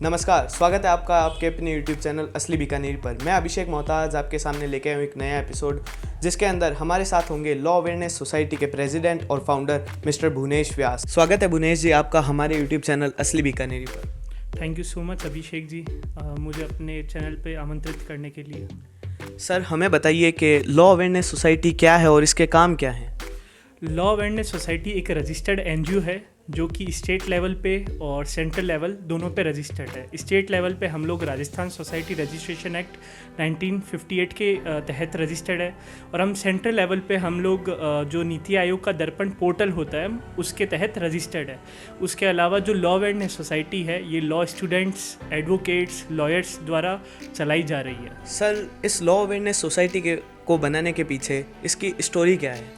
नमस्कार, स्वागत है आपका आपके अपने YouTube चैनल असली बीकानेरी पर। मैं अभिषेक मोहताज आपके सामने लेके आया हूँ एक नया एपिसोड, जिसके अंदर हमारे साथ होंगे लॉ अवेयरनेस सोसाइटी के प्रेसिडेंट और फाउंडर मिस्टर भुवनेश व्यास। स्वागत है भुवनेश जी आपका हमारे YouTube चैनल असली बीकानेरी पर। Thank you so much Abhishek ji, मुझे अपने चैनल पे आमंत्रित करने के लिए। सर, हमें बताइए कि लॉ अवेयरनेस सोसाइटी क्या है और इसके काम क्या हैं। लॉ अवेयरनेस सोसाइटी एक रजिस्टर्ड एनजीओ है जो कि स्टेट लेवल पे और सेंट्रल लेवल दोनों पे रजिस्टर्ड है। स्टेट लेवल पे हम लोग राजस्थान सोसाइटी रजिस्ट्रेशन एक्ट 1958 के तहत रजिस्टर्ड है, और हम सेंट्रल लेवल पे हम लोग जो नीति आयोग का दर्पण पोर्टल होता है उसके तहत रजिस्टर्ड है। उसके अलावा जो लॉ अवेयरनेस सोसाइटी है ये लॉ स्टूडेंट्स, एडवोकेट्स, लॉयर्स द्वारा चलाई जा रही है। सर, इस लॉ अवेयरनेस सोसाइटी को बनाने के पीछे इसकी स्टोरी क्या है?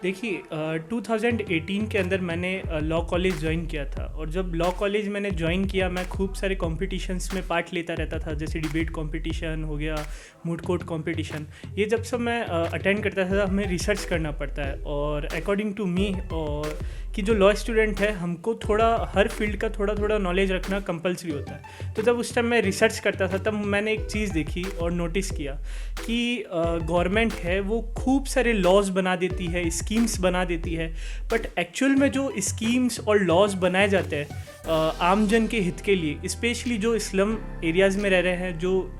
देखिए, 2018 के अंदर मैंने लॉ कॉलेज ज्वाइन किया था, और जब लॉ कॉलेज मैंने ज्वाइन किया मैं खूब सारे कॉम्पिटिशन्स में पार्ट लेता रहता था, जैसे डिबेट कॉम्पिटिशन हो गया, मूड कोर्ट कॉम्पिटिशन। ये जब सब मैं अटेंड करता था हमें रिसर्च करना पड़ता है, और अकॉर्डिंग टू मी और कि जो लॉ स्टूडेंट है हमको थोड़ा हर फील्ड का थोड़ा नॉलेज रखना कंपलसरी होता है। तो जब उस टाइम मैं रिसर्च करता था तब मैंने एक चीज़ देखी और नोटिस किया कि गवर्नमेंट है वो खूब सारे लॉज बना देती है, स्कीम्स बना देती है, बट एक्चुअल में जो स्कीम्स और लॉज बनाए जाते हैं आमजन के हित के लिए, स्पेशली जो स्लम एरियाज़ में रह रहे हैं, जो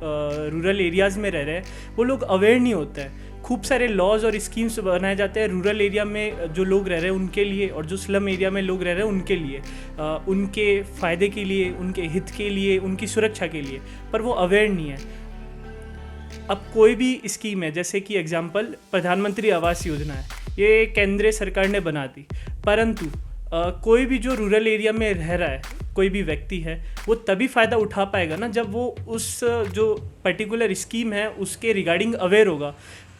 रूरल एरियाज़ में रह रहे हैं, वो लोग अवेयर नहीं होते हैं। खूब सारे लॉज और स्कीम्स बनाए जाते हैं रूरल एरिया में जो लोग रह रहे हैं उनके लिए, और जो स्लम एरिया में लोग रह रहे हैं उनके लिए, उनके फ़ायदे के लिए, उनके हित के लिए, उनकी सुरक्षा के लिए, पर वो अवेयर नहीं है। अब कोई भी स्कीम है, जैसे कि एग्जांपल प्रधानमंत्री आवास योजना है, ये केंद्र सरकार ने बना दी, परंतु कोई भी जो रूरल एरिया में रह रहा है, कोई भी व्यक्ति है, वो तभी फ़ायदा उठा पाएगा ना जब वो उस जो पर्टिकुलर स्कीम है उसके रिगार्डिंग अवेयर होगा,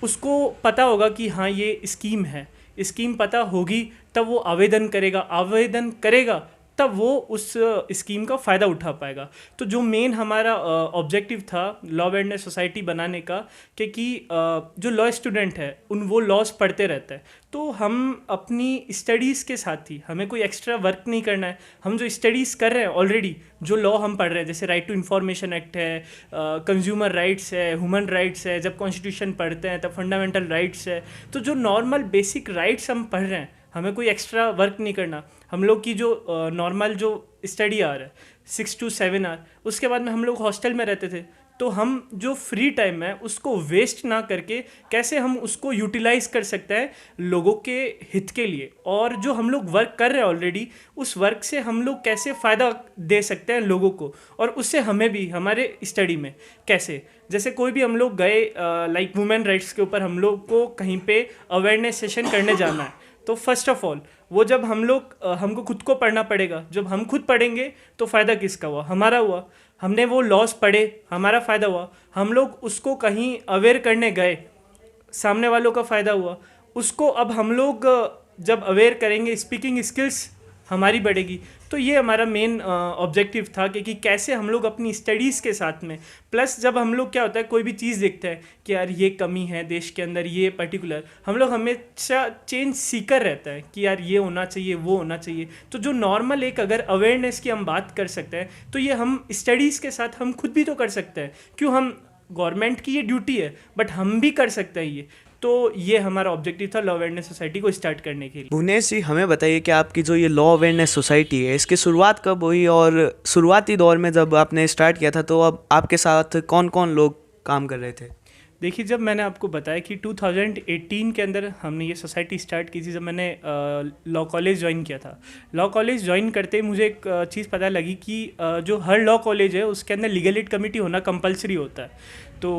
उसको पता होगा कि हाँ ये स्कीम है, स्कीम पता होगी तब वो आवेदन करेगा तब वो उस स्कीम का फ़ायदा उठा पाएगा। तो जो मेन हमारा ऑब्जेक्टिव था लॉ अवेयरनेस सोसाइटी बनाने का कि जो लॉ स्टूडेंट है वो लॉज पढ़ते रहते हैं, तो हम अपनी स्टडीज़ के साथ ही, हमें कोई एक्स्ट्रा वर्क नहीं करना है, हम जो स्टडीज़ कर रहे हैं ऑलरेडी, जो लॉ हम पढ़ रहे हैं, जैसे राइट टू इन्फॉर्मेशन एक्ट है, कंज्यूमर राइट्स है, ह्यूमन राइट्स है, जब कॉन्स्टिट्यूशन पढ़ते हैं तब फंडामेंटल राइट्स है, तो जो नॉर्मल बेसिक राइट्स हम पढ़ रहे हैं, हमें कोई एक्स्ट्रा वर्क नहीं करना। हम लोग की जो नॉर्मल जो स्टडी आवर है 6 to 7 आवर, उसके बाद में हम लोग हॉस्टल में रहते थे, तो हम जो फ्री टाइम है उसको वेस्ट ना करके कैसे हम उसको यूटिलाइज कर सकते हैं लोगों के हित के लिए, और जो हम लोग वर्क कर रहे हैं ऑलरेडी उस वर्क से हम लोग कैसे फ़ायदा दे सकते हैं लोगों को, और उससे हमें भी हमारे स्टडी में कैसे, जैसे कोई भी हम लोग गए लाइक वुमेन राइट्स के ऊपर हम लोग को कहीं पे अवेयरनेस सेशन करने जाना है, तो फर्स्ट ऑफ ऑल वो जब हमको खुद को पढ़ना पड़ेगा। जब हम खुद पढ़ेंगे तो फ़ायदा किसका हुआ? हमारा हुआ। हमने वो लॉज पढ़े, हमारा फ़ायदा हुआ। हम लोग उसको कहीं अवेयर करने गए, सामने वालों का फ़ायदा हुआ। उसको अब हम लोग जब अवेयर करेंगे, स्पीकिंग स्किल्स हमारी बढ़ेगी। तो ये हमारा मेन ऑब्जेक्टिव था कि कैसे हम लोग अपनी स्टडीज़ के साथ में, प्लस जब हम लोग क्या होता है कोई भी चीज़ देखते हैं कि यार ये कमी है देश के अंदर, ये पर्टिकुलर, हम लोग हमेशा चेंज सीकर रहता है कि यार ये होना चाहिए, वो होना चाहिए। तो जो नॉर्मल एक अगर अवेयरनेस की हम बात कर सकते हैं तो ये हम स्टडीज़ के साथ हम खुद भी तो कर सकते हैं। क्यों, हम गवर्नमेंट की ये ड्यूटी है बट हम भी कर सकते हैं ये। तो ये हमारा ऑब्जेक्टिव था लॉ अवेयरनेस सोसाइटी को स्टार्ट करने के लिए। भुवनेश जी, हमें बताइए कि आपकी जो ये लॉ अवेयरनेस सोसाइटी है इसकी शुरुआत कब हुई, और शुरुआती दौर में जब आपने स्टार्ट किया था तो अब आपके साथ कौन कौन लोग काम कर रहे थे? देखिए, जब मैंने आपको बताया कि 2018 के अंदर हमने ये सोसाइटी स्टार्ट की थी, जब मैंने लॉ कॉलेज ज्वाइन किया था। लॉ कॉलेज ज्वाइन करते ही मुझे एक चीज़ पता लगी कि जो हर लॉ कॉलेज है उसके अंदर लीगल एड कमेटी होना कंपलसरी होता है। तो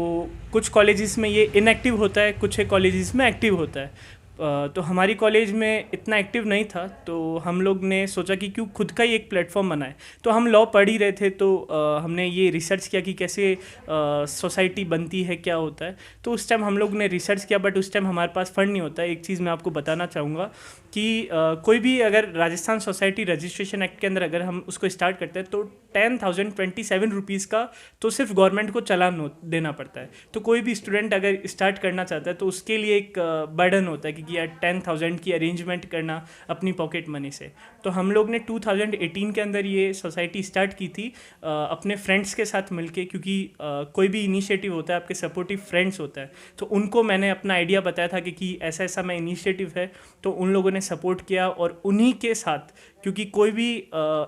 कुछ कॉलेजेस में ये इनएक्टिव होता है, कुछ कॉलेजेस में एक्टिव होता है। तो हमारी कॉलेज में इतना एक्टिव नहीं था, तो हम लोग ने सोचा कि क्यों खुद का ही एक प्लेटफॉर्म बनाए। तो हम लॉ पढ़ ही रहे थे, तो हमने ये रिसर्च किया कि कैसे सोसाइटी बनती है, क्या होता है। तो उस टाइम हम लोग ने रिसर्च किया, बट उस टाइम हमारे पास फ़ंड नहीं होता है। एक चीज़ मैं आपको बताना चाहूँगा कि कोई भी अगर राजस्थान सोसाइटी रजिस्ट्रेशन एक्ट के अंदर अगर हम उसको स्टार्ट करते हैं तो 10,027 रुपीज़ का तो सिर्फ गवर्नमेंट को चालान देना पड़ता है। तो कोई भी स्टूडेंट अगर स्टार्ट करना चाहता है तो उसके लिए एक बर्डन होता है कि यार 10,000 की अरेंजमेंट करना अपनी पॉकेट मनी से। तो हम लोग ने 2018 के अंदर ये सोसाइटी स्टार्ट की थी अपने फ्रेंड्स के साथ मिलके, क्योंकि कोई भी इनिशिएटिव होता है आपके सपोर्टिव फ्रेंड्स होता है, तो उनको मैंने अपना आइडिया बताया था कि ऐसा ऐसा मैं इनिशिएटिव है, तो उन लोगों ने सपोर्ट किया। और उन्हीं के साथ, क्योंकि कोई भी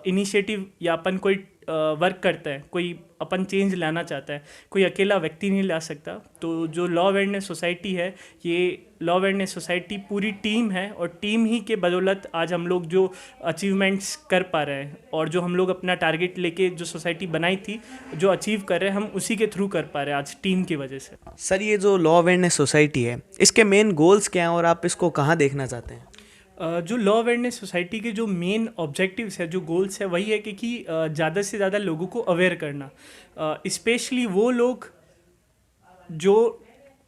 इनिशिएटिव या अपन कोई वर्क करता है, कोई अपन चेंज लाना चाहता है, कोई अकेला व्यक्ति नहीं ला सकता। तो जो लॉ अवेयरनेस सोसाइटी है, ये लॉ अवेयरनेस सोसाइटी पूरी टीम है, और टीम ही के बदौलत आज हम लोग जो अचीवमेंट्स कर पा रहे हैं और जो हम लोग अपना टारगेट लेके जो सोसाइटी बनाई थी जो अचीव कर रहे हैं, हम उसी के थ्रू कर पा रहे हैं आज टीम की वजह से। सर, ये जो लॉ अवेयरनेस सोसाइटी है, इसके मेन गोल्स क्या हैं और आप इसको कहाँ देखना चाहते हैं? जो लॉ अवेयरनेस सोसाइटी के जो मेन ऑब्जेक्टिव्स है, जो गोल्स है, वही है कि ज़्यादा से ज़्यादा लोगों को अवेयर करना, स्पेशली वो लोग जो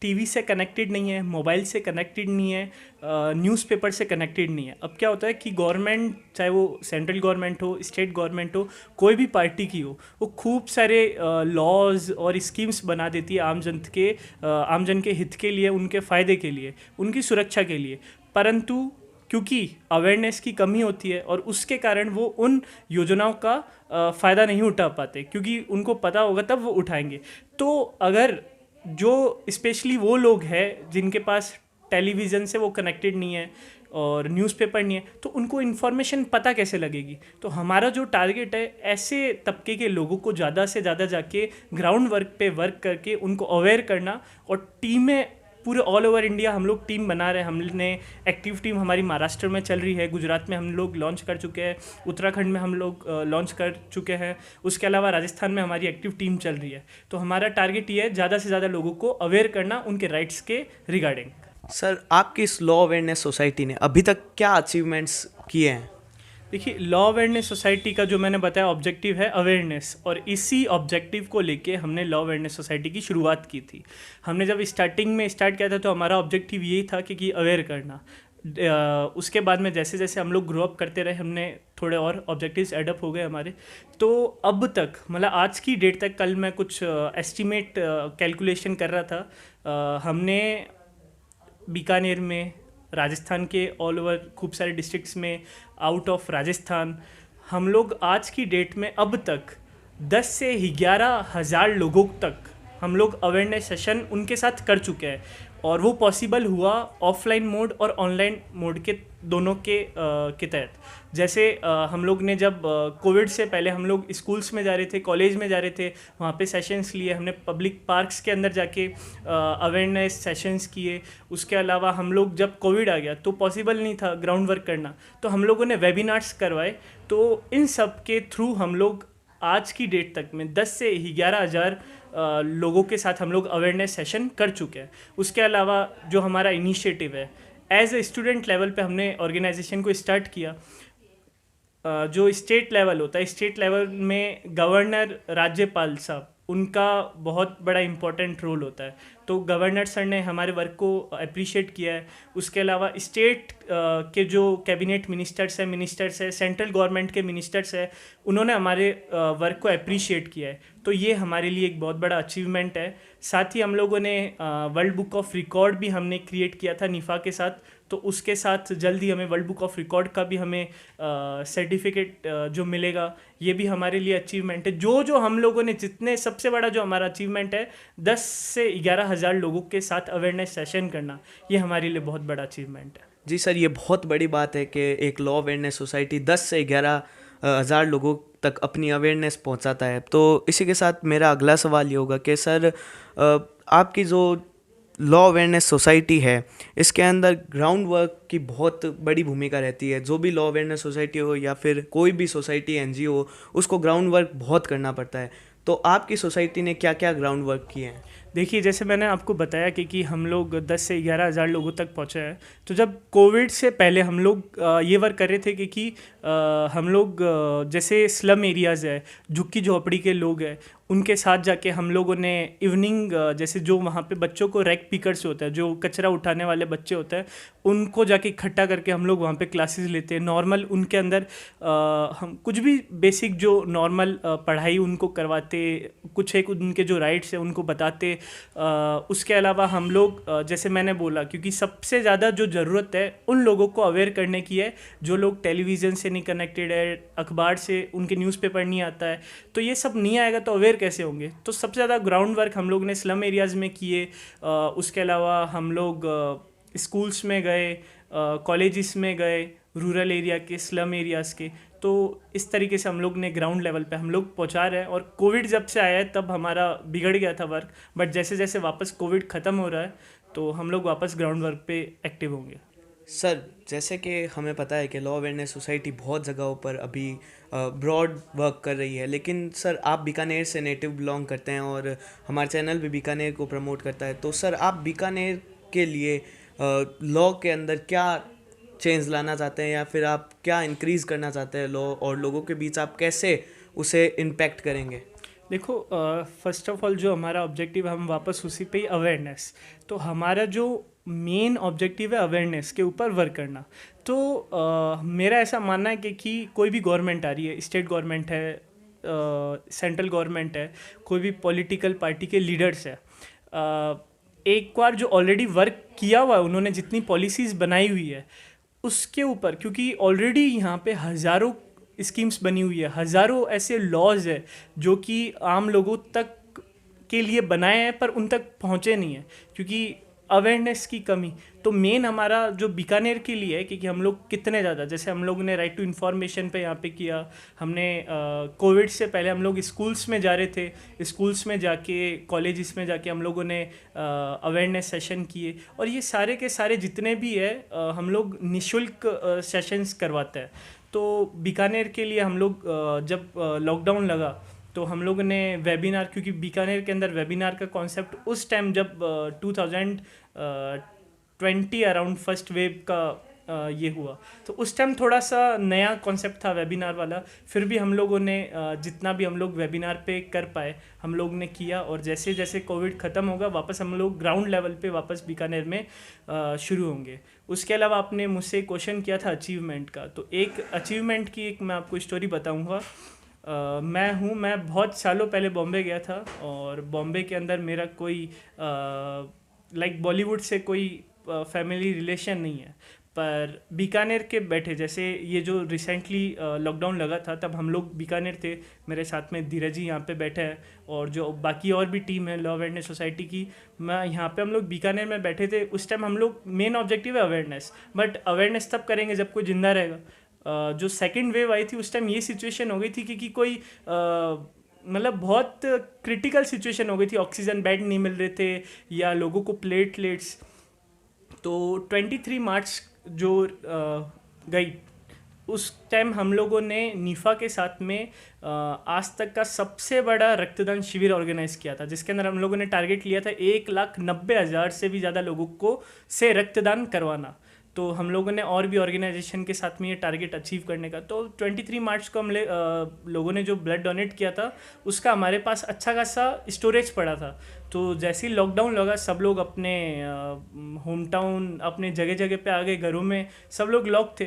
टीवी से कनेक्टेड नहीं है, मोबाइल से कनेक्टेड नहीं है, न्यूज़पेपर से कनेक्टेड नहीं है। अब क्या होता है कि गवर्नमेंट, चाहे वो सेंट्रल गवर्नमेंट हो, स्टेट गवर्नमेंट हो, कोई भी पार्टी की हो, वो खूब सारे लॉज और स्कीम्स बना देती है आम जन के हित के लिए, उनके फ़ायदे के लिए, उनकी सुरक्षा के लिए। परंतु क्योंकि अवेयरनेस की कमी होती है और उसके कारण वो उन योजनाओं का फ़ायदा नहीं उठा पाते, क्योंकि उनको पता होगा तब वो उठाएंगे। तो अगर जो स्पेशली वो लोग हैं जिनके पास टेलीविज़न से वो कनेक्टेड नहीं है और न्यूज़पेपर नहीं है, तो उनको इन्फॉर्मेशन पता कैसे लगेगी? तो हमारा जो टारगेट है, ऐसे तबके के लोगों को ज़्यादा से ज़्यादा जाके ग्राउंड वर्क पे वर्क करके उनको अवेयर करना। और टीमें पूरे ऑल ओवर इंडिया हम लोग टीम बना रहे हैं। हमने एक्टिव टीम हमारी महाराष्ट्र में चल रही है, गुजरात में हम लोग लॉन्च कर चुके हैं, उत्तराखंड में हम लोग लॉन्च कर चुके हैं, उसके अलावा राजस्थान में हमारी एक्टिव टीम चल रही है। तो हमारा टारगेट ये है ज़्यादा से ज़्यादा लोगों को अवेयर करना उनके राइट्स के रिगार्डिंग। सर, आपकी इस लॉ अवेयरनेस सोसाइटी ने अभी तक क्या अचीवमेंट्स किए हैं? देखिए, लॉ अवेयरनेस सोसाइटी का जो मैंने बताया ऑब्जेक्टिव है अवेयरनेस, और इसी ऑब्जेक्टिव को लेके हमने लॉ अवेयरनेस सोसाइटी की शुरुआत की थी। हमने जब स्टार्टिंग में स्टार्ट किया था तो हमारा ऑब्जेक्टिव यही था कि अवेयर करना। उसके बाद में जैसे जैसे हम लोग ग्रो अप करते रहे, हमने थोड़े और ऑब्जेक्टिव्स एडअप हो गए हमारे। तो अब तक, मतलब आज की डेट तक, कल मैं कुछ एस्टिमेट कैलकुलेशन कर रहा था, हमने बीकानेर में, राजस्थान के ऑल ओवर खूब सारे डिस्ट्रिक्ट्स में, आउट ऑफ राजस्थान, हम लोग आज की डेट में अब तक 10 से 11,000 लोगों तक हम लोग अवेयरनेस सेशन उनके साथ कर चुके हैं। और वो पॉसिबल हुआ ऑफलाइन मोड और ऑनलाइन मोड के दोनों के तहत। जैसे हम लोग ने जब कोविड से पहले हम लोग स्कूल्स में जा रहे थे, कॉलेज में जा रहे थे, वहाँ पे सेशंस लिए, हमने पब्लिक पार्क्स के अंदर जाके अवेयरनेस सेशंस किए। उसके अलावा हम लोग, जब कोविड आ गया तो पॉसिबल नहीं था ग्राउंड वर्क करना, तो हम लोगों ने वेबिनार्स करवाए। तो इन सब के थ्रू हम लोग आज की डेट तक में 10 से 11,000 लोगों के साथ हम लोग अवेयरनेस सेशन कर चुके हैं। उसके अलावा जो हमारा इनिशिएटिव है, एज ए स्टूडेंट लेवल पे हमने ऑर्गेनाइजेशन को स्टार्ट किया। जो स्टेट लेवल होता है, स्टेट लेवल में गवर्नर, राज्यपाल साहब, उनका बहुत बड़ा इम्पोर्टेंट रोल होता है। तो गवर्नर सर ने हमारे वर्क को अप्रिशिएट किया है। उसके अलावा स्टेट के जो कैबिनेट मिनिस्टर्स हैं, सेंट्रल गवर्नमेंट के मिनिस्टर्स हैं, उन्होंने हमारे वर्क को अप्रिशिएट किया है। तो ये हमारे लिए एक बहुत बड़ा अचीवमेंट है। साथ ही हम लोगों ने वर्ल्ड बुक ऑफ रिकॉर्ड भी हमने क्रिएट किया था निफा के साथ, तो उसके साथ जल्दी हमें वर्ल्ड बुक ऑफ रिकॉर्ड का भी हमें सर्टिफिकेट जो मिलेगा, ये भी हमारे लिए अचीवमेंट है। जो हम लोगों ने जितने, सबसे बड़ा जो हमारा अचीवमेंट है, 10 से 11,000 लोगों के साथ अवेयरनेस सेशन करना, ये हमारे लिए बहुत बड़ा अचीवमेंट है। जी सर, ये बहुत बड़ी बात है कि एक लॉ अवेयरनेस सोसाइटी 10 से 11,000 लोगों तक अपनी अवेयरनेस पहुंचाता है। तो इसी के साथ मेरा अगला सवाल ये होगा कि सर, आपकी जो लॉ अवेयरनेस सोसाइटी है, इसके अंदर ग्राउंड वर्क की बहुत बड़ी भूमिका रहती है। जो भी लॉ अवेयरनेस सोसाइटी हो या फिर कोई भी सोसाइटी, एनजीओ हो, उसको ग्राउंड वर्क बहुत करना पड़ता है। तो आपकी सोसाइटी ने क्या क्या ग्राउंड वर्क किए हैं? देखिए, जैसे मैंने आपको बताया कि हम लोग 10 से 11 हज़ार लोगों तक पहुँचे हैं। तो जब कोविड से पहले हम लोग ये वर्क कर रहे थे कि हम लोग जैसे स्लम एरियाज़ है, झुग्गी झोपड़ी के लोग हैं, उनके साथ जाके हम लोगों ने इवनिंग जैसे जो वहाँ पे बच्चों को रैक पिकर्स होता है, जो कचरा उठाने वाले बच्चे होते हैं, उनको जाके इकट्ठा करके हम लोग वहाँ पे क्लासेस लेते हैं। नॉर्मल उनके अंदर हम कुछ भी बेसिक जो नॉर्मल पढ़ाई उनको करवाते, कुछ एक उनके जो राइट्स हैं उनको बताते। उसके अलावा हम लोग जैसे मैंने बोला, क्योंकि सबसे ज़्यादा जो ज़रूरत है उन लोगों को अवेयर करने की है जो लोग टेलीविज़न से नहीं कनेक्टेड है, अखबार से उनके न्यूज़पेपर नहीं आता है। तो ये सब नहीं आएगा तो अवेयर कैसे होंगे? तो सबसे ज़्यादा ग्राउंड वर्क हम लोग ने स्लम एरियाज़ में किए। उसके अलावा हम लोग स्कूल्स में गए, कॉलेजेस में गए, रूरल एरिया के, स्लम एरियाज़ के। तो इस तरीके से हम लोग ने ग्राउंड लेवल पे हम लोग पहुंचा रहे हैं। और कोविड जब से आया है तब हमारा बिगड़ गया था वर्क, बट जैसे जैसे वापस कोविड ख़त्म हो रहा है तो हम लोग वापस ग्राउंड वर्क पे एक्टिव होंगे। सर, जैसे कि हमें पता है कि लॉ अवेयरनेस सोसाइटी बहुत जगहों पर अभी ब्रॉड वर्क कर रही है, लेकिन सर आप बीकानेर से नेटिव बिलोंग करते हैं और हमारा चैनल भी बीकानेर को प्रमोट करता है। तो सर आप बीकानेर के लिए लॉ के अंदर क्या चेंज लाना चाहते हैं, या फिर आप क्या इंक्रीज़ करना चाहते हैं लॉ, और लोगों के बीच आप कैसे उसे इम्पैक्ट करेंगे? देखो, फर्स्ट ऑफ ऑल जो हमारा ऑब्जेक्टिव है, हम वापस उसी पे ही, अवेयरनेस। तो हमारा जो मेन ऑब्जेक्टिव है अवेयरनेस के ऊपर वर्क करना। तो मेरा ऐसा मानना है कि कोई भी गवर्नमेंट आ रही है, स्टेट गवर्नमेंट है, सेंट्रल गवर्नमेंट है, कोई भी पॉलिटिकल पार्टी के लीडर्स है, एक बार जो ऑलरेडी वर्क किया हुआ है, उन्होंने जितनी पॉलिसीज़ बनाई हुई है उसके ऊपर, क्योंकि ऑलरेडी यहाँ पे हज़ारों स्कीम्स बनी हुई है, हज़ारों ऐसे लॉज है जो कि आम लोगों तक के लिए बनाए हैं पर उन तक पहुँचे नहीं हैं क्योंकि अवेयरनेस की कमी। तो मेन हमारा जो बीकानेर के लिए है कि हम लोग कितने ज़्यादा, जैसे हम लोग ने राइट टू इन्फॉर्मेशन पे यहाँ पे किया। हमने कोविड से पहले हम लोग स्कूल्स में जा रहे थे, स्कूल्स में जाके, कॉलेजेस में जाके हम लोगों ने अवेयरनेस सेशन किए। और ये सारे के सारे जितने भी है हम लोग निःशुल्क सेशंस करवाते हैं। तो बीकानेर के लिए हम लोग जब लॉकडाउन लगा तो हम लोगों ने वेबिनार, क्योंकि बीकानेर के अंदर वेबिनार का कॉन्सेप्ट उस टाइम जब 2020 अराउंड फर्स्ट वेव का ये हुआ, तो उस टाइम थोड़ा सा नया कॉन्सेप्ट था वेबिनार वाला। फिर भी हम लोगों ने जितना भी हम लोग वेबिनार पे कर पाए हम लोग ने किया। और जैसे जैसे कोविड ख़त्म होगा वापस हम लोग ग्राउंड लेवल पे वापस बीकानेर में शुरू होंगे। उसके अलावा आपने मुझसे क्वेश्चन किया था अचीवमेंट का, तो एक अचीवमेंट की एक मैं आपको स्टोरी बताऊँगा। मैं बहुत सालों पहले बॉम्बे गया था और बॉम्बे के अंदर मेरा कोई लाइक बॉलीवुड से कोई फैमिली रिलेशन नहीं है, पर बीकानेर के बैठे, जैसे ये जो रिसेंटली लॉकडाउन लगा था तब हम लोग बीकानेर थे, मेरे साथ में धीरज जी यहाँ पे बैठे हैं और जो बाकी और भी टीम है लॉ अवेयरनेस सोसाइटी की, मैं यहाँ पे हम लोग बीकानेर में बैठे थे। उस टाइम हम लोग मेन ऑब्जेक्टिव है अवेयरनेस, बट अवेयरनेस तब करेंगे जब कोई जिंदा रहेगा। जो सेकंड वेव आई थी उस टाइम ये सिचुएशन हो गई थी कि कोई मतलब बहुत क्रिटिकल सिचुएशन हो गई थी, ऑक्सीजन बेड नहीं मिल रहे थे या लोगों को प्लेटलेट्स। तो 23 मार्च जो गई उस टाइम हम लोगों ने नीफा के साथ में आज तक का सबसे बड़ा रक्तदान शिविर ऑर्गेनाइज किया था, जिसके अंदर हम लोगों ने टारगेट लिया था 1,90,000 से भी ज़्यादा लोगों को से रक्तदान करवाना। तो हम लोगों ने और भी ऑर्गेनाइजेशन के साथ में ये टारगेट अचीव करने का। तो 23 मार्च को हम लोगों ने जो ब्लड डोनेट किया था उसका हमारे पास अच्छा खासा स्टोरेज पड़ा था। तो जैसे ही लॉकडाउन लगा सब लोग अपने होम टाउन, अपने जगह जगह पे आ गए, घरों में सब लोग लॉक थे।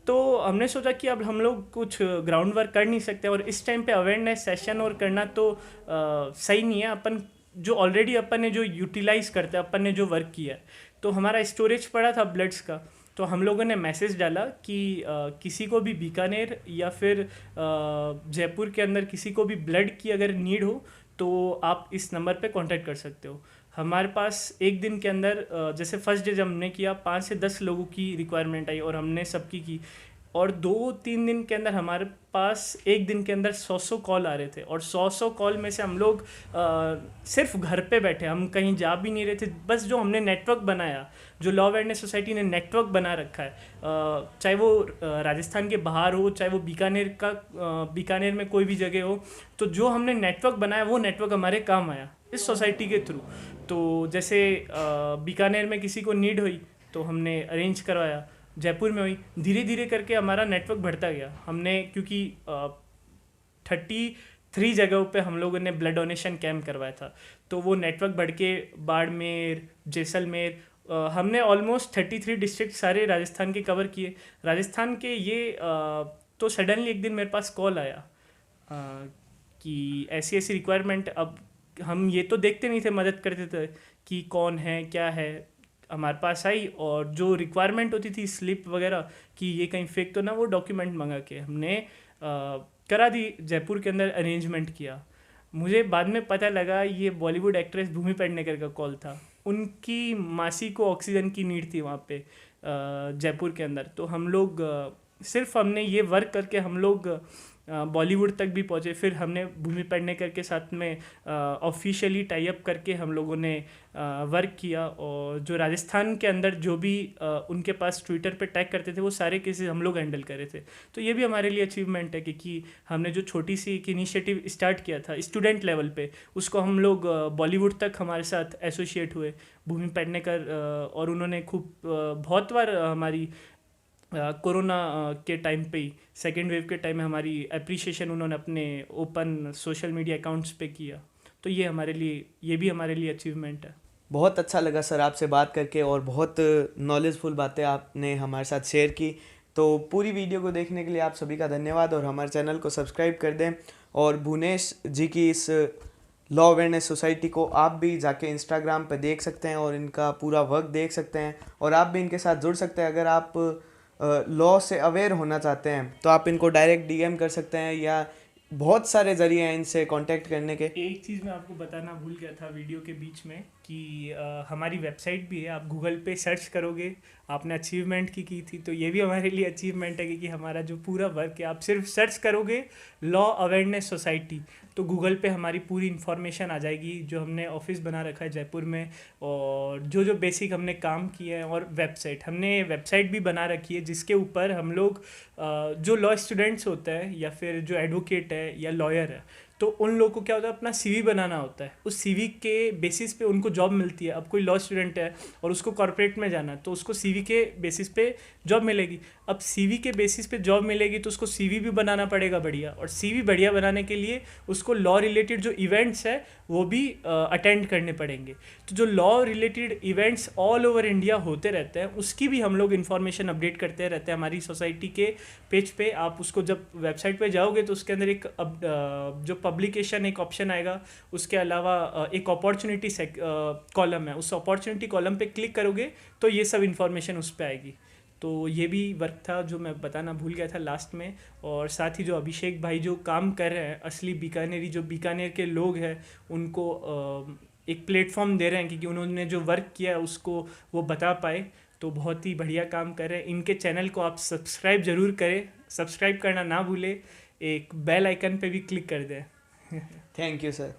तो हमने सोचा कि अब हम लोग कुछ ग्राउंड वर्क कर नहीं सकते और इस टाइम पे अवेयरनेस सेशन और करना तो सही नहीं है। अपन जो ऑलरेडी अपन ने जो यूटिलाइज़ करते हैं, अपन ने जो वर्क किया है, तो हमारा स्टोरेज पड़ा था ब्लड्स का। तो हम लोगों ने मैसेज डाला कि किसी को भी बीकानेर या फिर जयपुर के अंदर किसी को भी ब्लड की अगर नीड हो तो आप इस नंबर पे कांटेक्ट कर सकते हो। हमारे पास एक दिन के अंदर जैसे फर्स्ट डे जब हमने किया 5 से 10 लोगों की रिक्वायरमेंट आई और हमने सबकी की। और 2-3 दिन के अंदर हमारे पास एक दिन के अंदर 100 कॉल आ रहे थे और 100 कॉल में से हम लोग सिर्फ घर पे बैठे, हम कहीं जा भी नहीं रहे थे। बस जो हमने नेटवर्क बनाया, जो लॉ अवेयरनेस सोसाइटी ने नेटवर्क बना रखा है, चाहे वो राजस्थान के बाहर हो, चाहे वो बीकानेर में कोई भी जगह हो, तो जो हमने नेटवर्क बनाया वो नेटवर्क हमारे काम आया इस सोसाइटी के थ्रू। तो जैसे बीकानेर में किसी को नीड हुई तो हमने अरेंज करवाया, जयपुर में हुई, धीरे धीरे करके हमारा नेटवर्क बढ़ता गया। हमने क्योंकि 33 जगहों पे हम लोगों ने ब्लड डोनेशन कैंप करवाया था, तो वो नेटवर्क बढ़ के बाड़मेर, जैसलमेर, हमने ऑलमोस्ट 33 डिस्ट्रिक्ट सारे राजस्थान के कवर किए। राजस्थान के ये तो सडनली एक दिन मेरे पास कॉल आया कि ऐसी ऐसी रिक्वायरमेंट। अब हम ये तो देखते नहीं थे, मदद करते थे कि कौन है क्या है, हमारे पास आई और जो रिक्वायरमेंट होती थी स्लिप वगैरह कि ये कहीं फेक तो ना, वो डॉक्यूमेंट मंगा के हमने करा दी, जयपुर के अंदर अरेंजमेंट किया। मुझे बाद में पता लगा ये बॉलीवुड एक्ट्रेस भूमि पेडनेकर का कॉल था। उनकी मासी को ऑक्सीजन की नीड थी वहाँ पे जयपुर के अंदर। तो हम लोग सिर्फ हमने ये वर्क करके हम लोग बॉलीवुड तक भी पहुँचे। फिर हमने भूमि पेडनेकर के साथ में ऑफिशियली टाई अप करके हम लोगों ने वर्क किया, और जो राजस्थान के अंदर जो भी उनके पास ट्विटर पे टैग करते थे वो सारे केसेस हम लोग हैंडल कर रहे थे। तो ये भी हमारे लिए अचीवमेंट है कि हमने जो छोटी सी एक इनिशिएटिव स्टार्ट किया था स्टूडेंट लेवल पे, उसको हम लोग बॉलीवुड तक हमारे साथ एसोसिएट हुए भूमि पेडनेकर, और उन्होंने खूब बहुत बार हमारी कोरोना के टाइम पे ही, सेकेंड वेव के टाइम में हमारी अप्रिशिएशन उन्होंने अपने ओपन सोशल मीडिया अकाउंट्स पे किया। तो ये भी हमारे लिए अचीवमेंट है। बहुत अच्छा लगा सर आपसे बात करके, और बहुत नॉलेजफुल बातें आपने हमारे साथ शेयर की। तो पूरी वीडियो को देखने के लिए आप सभी का धन्यवाद, और हमारे चैनल को सब्सक्राइब कर दें। और भुवनेश जी की इस लॉ अवेयरनेस सोसाइटी को आप भी जाके इंस्टाग्राम पे देख सकते हैं और इनका पूरा वर्क देख सकते हैं, और आप भी इनके साथ जुड़ सकते हैं। अगर आप लॉ से अवेयर होना चाहते हैं तो आप इनको डायरेक्ट डीएम कर सकते हैं, या बहुत सारे जरिए हैं इनसे कांटेक्ट करने के। एक चीज़ मैं आपको बताना भूल गया था वीडियो के बीच में कि हमारी वेबसाइट भी है। आप गूगल पे सर्च करोगे, आपने अचीवमेंट की थी, तो ये भी हमारे लिए अचीवमेंट है कि हमारा जो पूरा वर्क है, आप सिर्फ सर्च करोगे लॉ अवेयरनेस सोसाइटी तो गूगल पे हमारी पूरी इन्फॉर्मेशन आ जाएगी। जो हमने ऑफिस बना रखा है जयपुर में, और जो बेसिक हमने काम किए हैं, और हमने वेबसाइट भी बना रखी है जिसके ऊपर हम लोग जो लॉ स्टूडेंट्स होते हैं या फिर जो एडवोकेट है या लॉयर है, तो उन लोगों को क्या होता है, अपना सीवी बनाना होता है। उस सीवी के बेसिस पे उनको जॉब मिलती है। अब कोई लॉ स्टूडेंट है और उसको कॉर्पोरेट में जाना है, तो उसको सीवी के बेसिस पे जॉब मिलेगी। अब सीवी के बेसिस पे जॉब मिलेगी तो उसको सीवी भी बनाना पड़ेगा बढ़िया, और सीवी बढ़िया बनाने के लिए उसको लॉ रिलेटेड जो इवेंट्स है वो भी अटेंड करने पड़ेंगे। तो जो law related events all over India होते रहते हैं, उसकी भी हम लोग इन्फॉर्मेशन अपडेट करते रहते हैं हमारी सोसाइटी के पेज पे। आप उसको जब वेबसाइट पे जाओगे तो उसके अंदर एक जो पब्लिकेशन एक ऑप्शन आएगा, उसके अलावा एक अपॉर्चुनिटी कॉलम है, उस अपॉर्चुनिटी कॉलम पे क्लिक करोगे तो ये सब इन्फॉर्मेशन उस पर आएगी। तो ये भी वर्क था जो मैं बताना भूल गया था लास्ट में। और साथ ही जो अभिषेक भाई जो काम कर रहे हैं, असली बीकानेरी, जो बीकानेर के लोग हैं, उनको एक प्लेटफॉर्म दे रहे हैं क्योंकि उन्होंने जो वर्क किया है उसको वो बता पाए। तो बहुत ही बढ़िया काम कर रहे हैं। इनके चैनल को आप सब्सक्राइब ज़रूर करें, सब्सक्राइब करना ना भूलें, एक बेल आइकन पे भी क्लिक कर दें। Thank you sir.